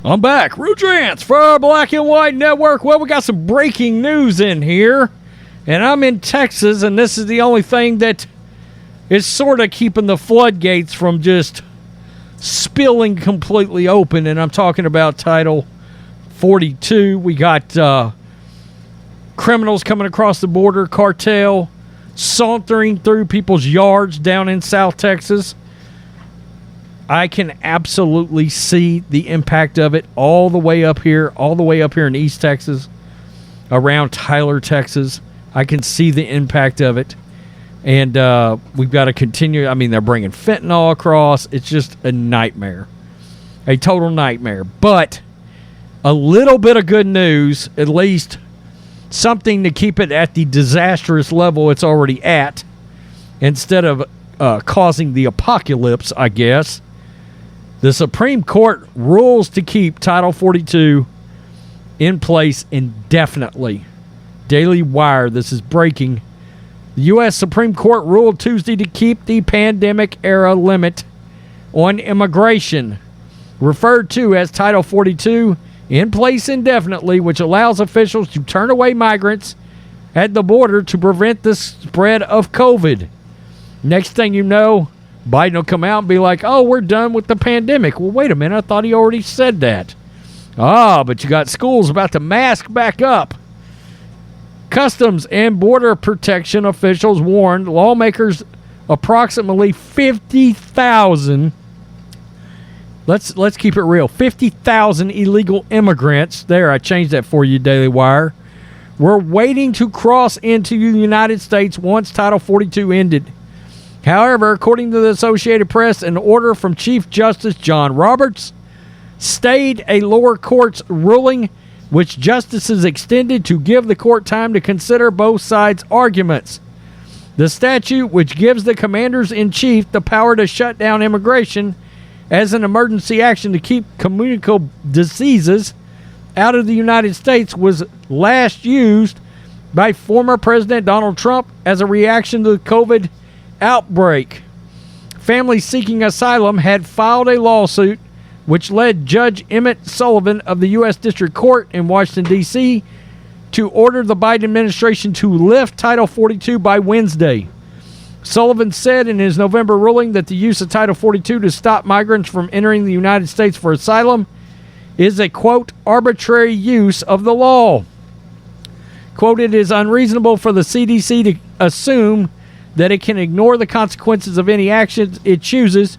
I'm back. Rudrance for Black and White Network. Well, we got some breaking news in here. And I'm in Texas, and this is the only thing that is sort of keeping the floodgates from just spilling completely open. And I'm talking about Title 42. We got criminals coming across the border, cartel, sauntering through people's yards down in South Texas. I can absolutely see the impact of it all the way up here in East Texas, around Tyler, Texas. I can see the impact of it. And we've got to continue. I mean, they're bringing fentanyl across. It's just a nightmare. A total nightmare. But a little bit of good news, at least something to keep it at the disastrous level it's already at, instead of causing the apocalypse, I guess. The Supreme Court rules to keep Title 42 in place indefinitely. Daily Wire, this is breaking. The U.S. Supreme Court ruled Tuesday to keep the pandemic-era limit on immigration, referred to as Title 42, in place indefinitely, which allows officials to turn away migrants at the border to prevent the spread of COVID. Next thing you know, Biden will come out and be like, oh, we're done with the pandemic. Well, wait a minute. I thought he already said that. But you got schools about to mask back up. Customs and Border Protection officials warned lawmakers approximately 50,000, let's keep it real, 50,000 illegal immigrants, there, I changed that for you, Daily Wire, were waiting to cross into the United States once Title 42 ended. However, according to the Associated Press, an order from Chief Justice John Roberts stayed a lower court's ruling, which justices extended to give the court time to consider both sides' arguments. The statute, which gives the commanders-in-chief the power to shut down immigration as an emergency action to keep communicable diseases out of the United States, was last used by former President Donald Trump as a reaction to the COVID outbreak. Families seeking asylum had filed a lawsuit which led Judge Emmett Sullivan of the U.S. District Court in Washington, D.C., to order the Biden administration to lift Title 42 by Wednesday. Sullivan said in his November ruling that the use of Title 42 to stop migrants from entering the United States for asylum is a, quote, arbitrary use of the law. Quote, it is unreasonable for the CDC to assume that it can ignore the consequences of any actions it chooses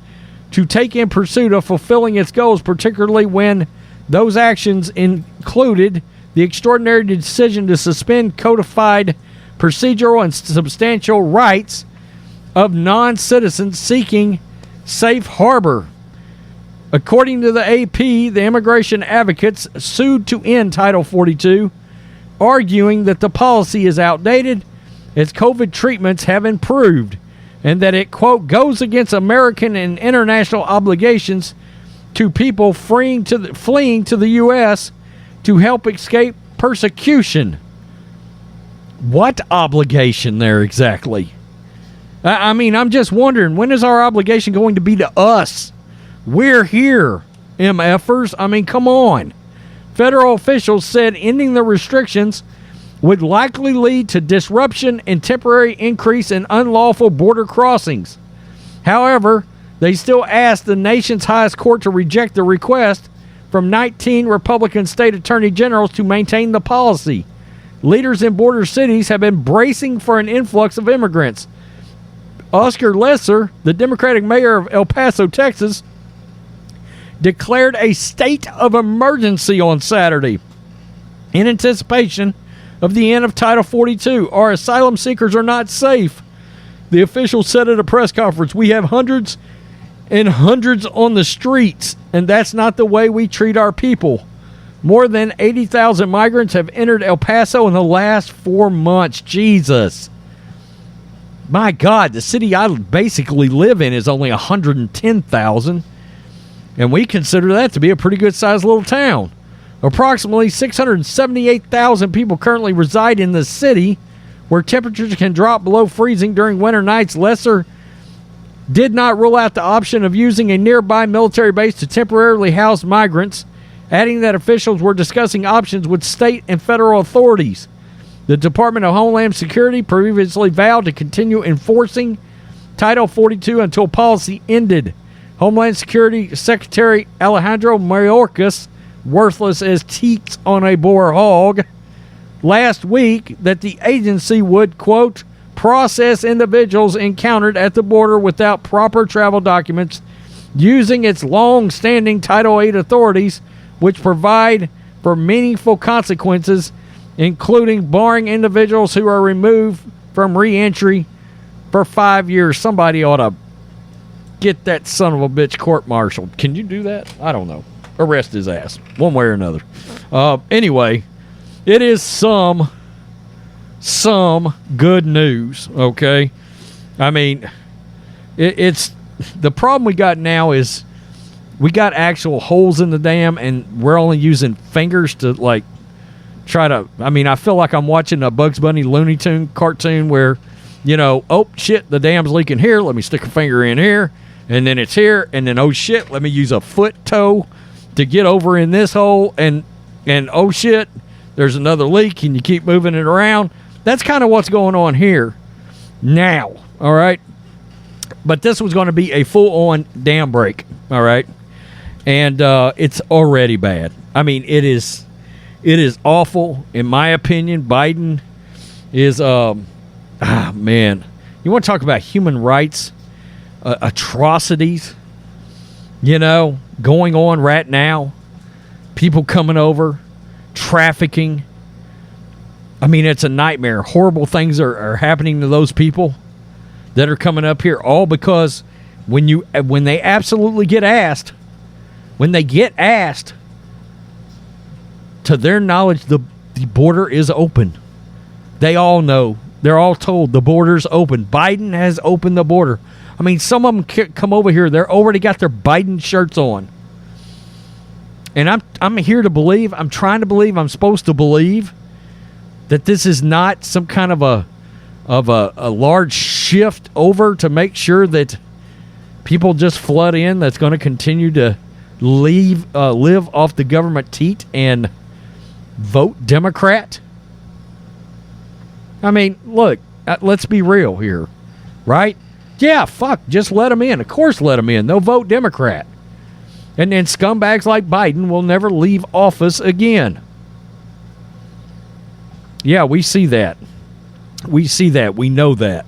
to take in pursuit of fulfilling its goals, particularly when those actions included the extraordinary decision to suspend codified procedural and substantial rights of non-citizens seeking safe harbor. According to the AP, the immigration advocates sued to end Title 42, arguing that the policy is outdated as COVID treatments have improved, and that it, quote, goes against American and international obligations to people fleeing to the U.S. to help escape persecution. What obligation there exactly? I mean, I'm just wondering, when is our obligation going to be to us? We're here, MFers. I mean, come on. Federal officials said ending the restrictions would likely lead to disruption and temporary increase in unlawful border crossings. However, they still asked the nation's highest court to reject the request from 19 Republican state attorney generals to maintain the policy. Leaders in border cities have been bracing for an influx of immigrants. Oscar Lesser, the Democratic mayor of El Paso, Texas, declared a state of emergency on Saturday in anticipation of the end of Title 42. Our asylum seekers are not safe, the official said at a press conference. We have hundreds and hundreds on the streets, and that's not the way we treat our people. More than 80,000 migrants have entered El Paso in the last 4 months. Jesus. My God, the city I basically live in is only 110,000, and we consider that to be a pretty good-sized little town. Approximately 678,000 people currently reside in the city, where temperatures can drop below freezing during winter nights. Lesser did not rule out the option of using a nearby military base to temporarily house migrants adding that officials were discussing options with state and federal authorities. The Department of Homeland Security previously vowed to continue enforcing Title 42 until policy ended. Homeland Security Secretary Alejandro Mayorkas, worthless as teats on a boar hog, last week that the agency would, quote, process individuals encountered at the border without proper travel documents using its long-standing Title 8 authorities, which provide for meaningful consequences, including barring individuals who are removed from re-entry for 5 years. Somebody ought to get that son of a bitch court-martialed. Can you do that? I don't know. Arrest his ass, one way or another. Anyway, it is some good news, okay? I mean, it's the problem we got now is we got actual holes in the dam, and we're only using fingers to, like, try to... I mean, I feel like I'm watching a Bugs Bunny Looney Tune cartoon where, you know, oh, shit, the dam's leaking here. Let me stick a finger in here, and then it's here, and then, oh, shit, let me use a toe to get over in this hole, and oh, shit, there's another leak, and you keep moving it around. That's kind of what's going on here now, all right? But this was going to be a full-on dam break, all right? And it's already bad. I mean, it is awful, in my opinion. Biden is, man. You want to talk about human rights atrocities, you know, going on right now? People coming over, trafficking. I mean, it's a nightmare. Horrible things are happening to those people that are coming up here, all because when they absolutely get asked, to their knowledge, the border is open. They all know. They're all told the border's open. Biden has opened the border. I mean, some of them come over here. They're already got their Biden shirts on. And I'm here to believe. I'm trying to believe. I'm supposed to believe that this is not some kind of a large shift over to make sure that people just flood in. That's going to continue to live off the government teat and vote Democrat. I mean, look, let's be real here, right? Yeah, fuck, just let them in. Of course, let them in. They'll vote Democrat. And then scumbags like Biden will never leave office again. Yeah, we see that. We see that. We know that.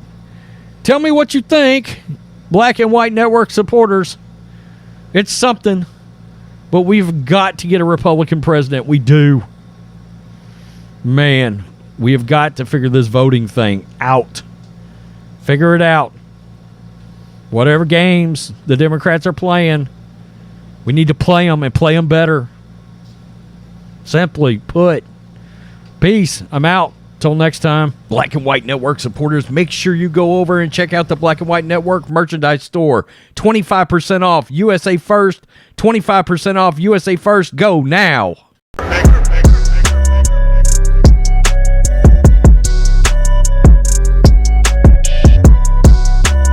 Tell me what you think, Black and White Network supporters. It's something, but we've got to get a Republican president. We do. Man, we have got to figure this voting thing out. Figure it out. Whatever games the Democrats are playing, we need to play them and play them better. Simply put. Peace. I'm out. Till next time, Black and White Network supporters, make sure you go over and check out the Black and White Network merchandise store. 25% off USA First. 25% off USA First. Go now.